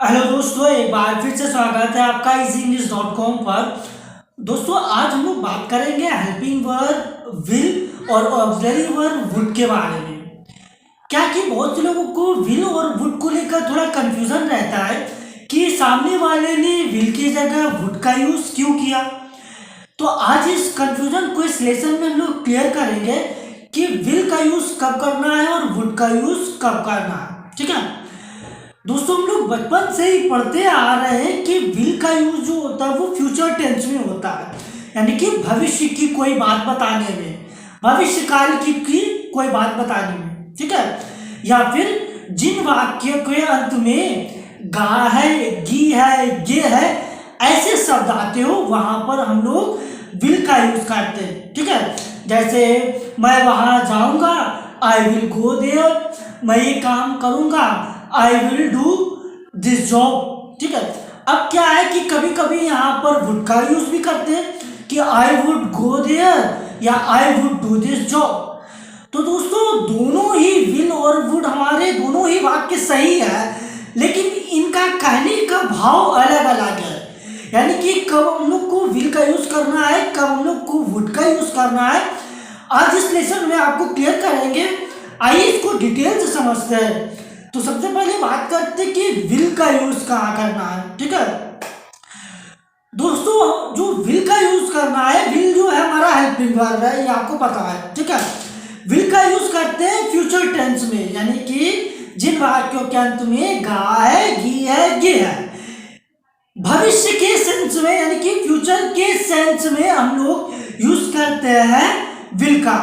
Hello दोस्तों, एक बार फिर से स्वागत है आपका easyenglish.com पर। दोस्तों, आज हम लोग बात करेंगे हेल्पिंग वर्ब विल और ऑक्सिलरी वर्ब वुड के बारे में। क्या कि बहुत से लोगों को विल और वुड को लेकर थोड़ा कंफ्यूजन रहता है कि सामने वाले ने विल की जगह वुड का यूज क्यों किया। तो आज इस कंफ्यूजन को इस लेसन में हम लोग क्लियर करेंगे कि विल का यूज कब करना है और वुड का यूज कब करना है। ठीक है दोस्तों, हम लोग बचपन से ही पढ़ते आ रहे हैं कि विल का यूज जो होता है वो फ्यूचर टेंस में होता है, यानी कि भविष्य की कोई बात बताने में, भविष्य काल की कोई बात बताने में। ठीक है, या फिर जिन वाक्य के अंत में गा है, गी है, गे है ऐसे शब्द आते हो वहां पर हम लोग विल का यूज करते हैं। ठीक है, जैसे मैं वहां जाऊंगा, आई विल गो देयर, मैं ये काम करूंगा, I will do this job. ठीक है, अब क्या है कि कभी कभी यहाँ पर वुड का यूज भी करते हैं कि आई वुड गो देयर या I would do this job. तो दोस्तों, दोनों ही विल और वुड हमारे दोनों ही वाक्य सही है, लेकिन इनका कहने का भाव अलग अलग है। यानी कि कब हम लोग को विल का यूज करना है, कब हम लोग को वुड का यूज करना है, आज इस लेसन में आपको क्लियर करेंगे। आइए इसको डिटेल से समझते हैं। तो सबसे पहले बात करते हैं कि विल का यूज कहाँ करना है। ठीक है दोस्तों, जो विल का यूज करना है, विल जो है हमारा हेल्पिंग वर्ब है, ये आपको पता है। ठीक है, विल का यूज करते हैं फ्यूचर टेंस में, यानी कि जिन वाक्यों के अंत में गा है, गी है, गे है, भविष्य के सेंस में यानी कि फ्यूचर के सेंस में हम लोग यूज करते हैं विल का।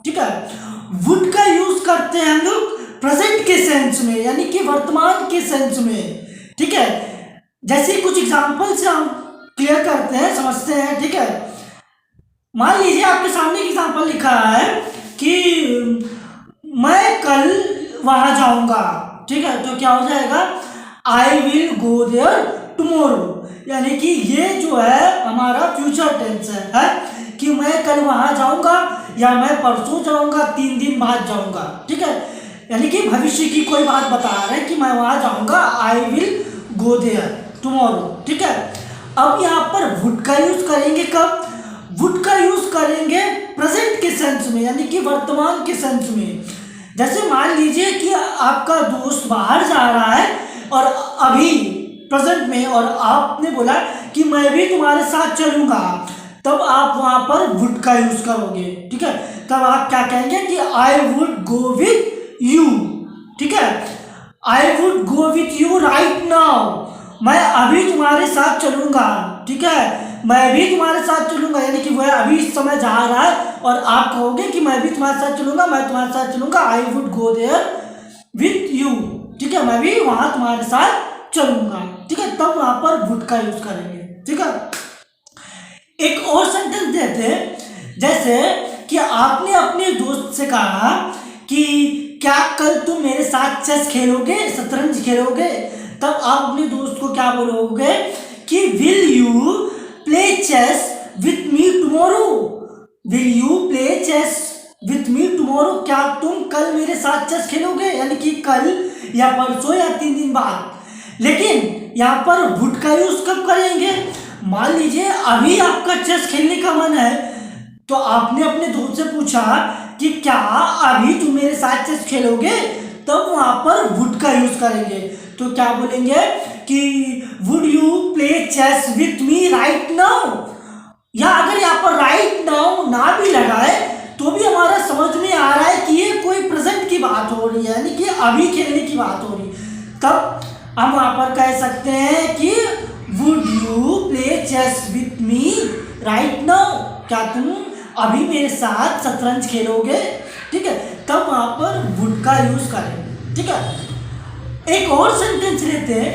ठीक है, वुड का यूज करते हैं हम लोग प्रेजेंट के सेंस में, यानी कि वर्तमान के सेंस में। ठीक है, जैसे कुछ एग्जांपल से हम क्लियर करते हैं, समझते हैं। ठीक है, मान लीजिए आपके सामने एग्जांपल लिखा है कि मैं कल वहां जाऊंगा। ठीक है, तो क्या हो जाएगा, I will go there tomorrow, यानी कि ये जो है हमारा फ्यूचर टेंस है कि मैं कल वहां जाऊंगा या मैं परसों जाऊंगा, 3 दिन बाद जाऊंगा। ठीक है, यानी कि भविष्य की कोई बात बता रहे हैं कि मैं वहां जाऊंगा, I will go there tomorrow. ठीक है, अब यहाँ पर वुड का यूज करेंगे कब, वुड का यूज करेंगे प्रेजेंट के सेंस में, यानी कि वर्तमान के सेंस में। जैसे मान लीजिए कि आपका दोस्त बाहर जा रहा है और अभी प्रेजेंट में, और आपने बोला कि मैं भी तुम्हारे साथ चलूंगा, तब आप वहां पर वुड का यूज करोगे। ठीक है, तब आप क्या कहेंगे कि आई वुड गो विथ यू। ठीक है, आई would go with you right now, मैं अभी तुम्हारे साथ चलूंगा। ठीक है, मैं भी तुम्हारे साथ चलूंगा, यानी कि वह अभी इस समय जा रहा है और आप कहोगे कि मैं भी तुम्हारे साथ चलूंगा, मैं तुम्हारे साथ चलूंगा, I would go there with you. ठीक है, मैं भी वहां तुम्हारे साथ चलूंगा। ठीक है, तब वहां पर वुड का यूज करेंगे। ठीक है, एक और सेंटेंस देते हैं, जैसे कि आपने अपने दोस्त से कहा कि क्या कल तुम मेरे साथ चेस खेलोगे, शतरंज खेलोगे, तब आप अपने दोस्त को क्या बोलोगे कि will you play chess with me tomorrow, will you play chess with me tomorrow, क्या तुम कल मेरे साथ चेस खेलोगे, यानी कि कल या परसों या 3 दिन बाद। लेकिन यहाँ पर वुड का यूज कब करेंगे, मान लीजिए अभी आपका चेस खेलने का मन है, तो आपने अपने दोस्त से पूछा कि क्या अभी तुम मेरे साथ चेस खेलोगे, तब वहां पर वुड का यूज करेंगे। तो क्या बोलेंगे कि would you play chess with me right now, या अगर यहाँ पर राइट नाउ ना भी लगाए तो भी हमारा समझ में आ रहा है कि ये कोई प्रेजेंट की बात हो रही है, यानी कि अभी खेलने की बात हो रही है, तब हम वहां पर कह सकते हैं कि would you play chess with me right now, क्या तुम अभी मेरे साथ शतरंज खेलोगे। ठीक है, तब वहां पर वुड का यूज करेंगे। ठीक है, एक और सेंटेंस लेते हैं,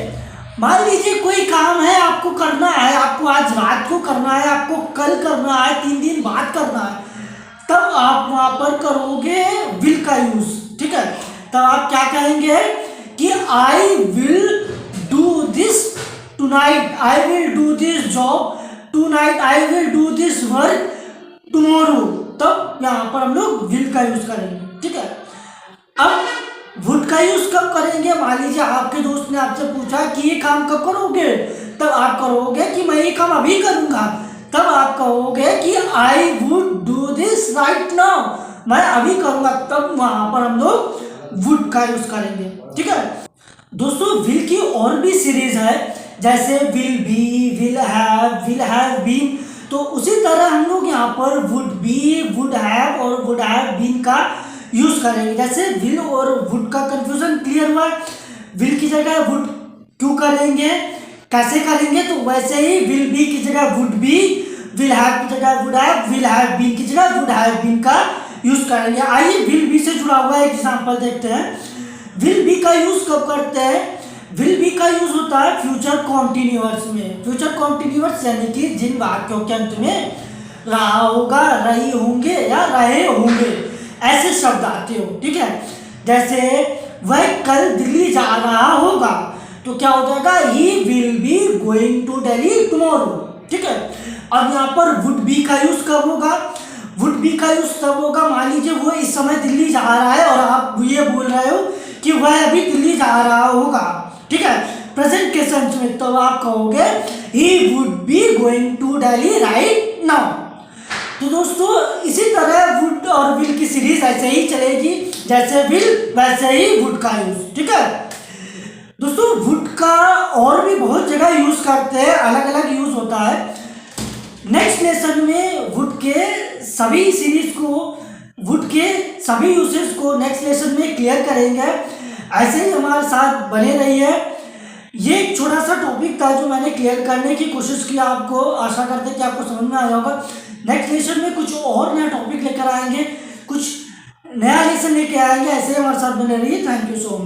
मान लीजिए कोई काम है आपको करना है, आपको आज रात को करना है, आपको कल करना है, 3 दिन बाद करना है, तब आप वहां पर करोगे विल का यूज। ठीक है, तब आप क्या कहेंगे कि I will do this tonight, I will do this job tonight, I will do this work tomorrow, तब यहां पर हम लोग विल का यूज करेंगे। ठीक है, अब वुड का यूज कब करेंगे? मान लीजिए आपके दोस्त ने आपसे पूछा कि ये काम कब करोगे, तब आप कहोगे कि मैं ये काम अभी करूंगा। तब आप कहोगे कि I would do this right now, मैं अभी करूंगा। तब वहां पर हम लोग वुड का यूज करेंगे। ठीक है दोस्तों, विल की और भी सीरीज है, जैसे will be, will have been. तो उसी तरह हम लोग यहाँ पर वुड बी, वुड हैव और वुड हैव बीन का यूज करेंगे। जैसे विल और वुड का कंफ्यूजन क्लियर हुआ। विल की जगह वुड क्यों करेंगे, कैसे करेंगे? तो वैसे ही विल बी की जगह वुड बी, विल हैव की जगह would have, will have been की जगह वुड हैव बीन का यूज करेंगे। आइए विल बी से जुड़ा हुआ एक एग्जांपल देखते हैं। विल बी का यूज कब करते हैं? विल बी का यूज होता है फ्यूचर कॉन्टिन्यूअस में। फ्यूचर कॉन्टिन्यूअस यानी कि जिन वाक्यों के अंत में रहा होगा, रही होंगे या रहे होंगे ऐसे शब्द आते हो। ठीक है, जैसे वह कल दिल्ली जा रहा होगा, तो क्या हो जाएगा? He will be going to Delhi tomorrow. ठीक है, अब यहाँ पर वुड बी का यूज कब होगा? वुड बी का यूज तब होगा, मान लीजिए वो इस समय दिल्ली जा रहा है और आप ये बोल रहे हो कि वह अभी दिल्ली जा रहा होगा। ठीक है, प्रेजेंट के सेंस में, तो आप कहोगे he would be going to Delhi right now. तो दोस्तों इसी तरह वुड और विल की सीरीज ऐसे ही चलेगी, जैसे विल वैसे ही वुड का यूज। ठीक है दोस्तों, वुड का और भी बहुत जगह यूज करते हैं, अलग अलग यूज होता है। नेक्स्ट लेसन में वुड के सभी सीरीज को, वुड के सभी यूसेज को नेक्स्ट लेसन में क्लियर करेंगे। ऐसे ही हमारे साथ बने रहिए। ये एक छोटा सा टॉपिक था जो मैंने क्लियर करने की कोशिश की आपको। आशा करते कि आपको समझ में आया होगा। नेक्स्ट लेसन में कुछ और नया टॉपिक लेकर आएंगे, कुछ नया लेसन लेके आएंगे। ऐसे ही हमारे साथ बने रहिए। Thank you so much.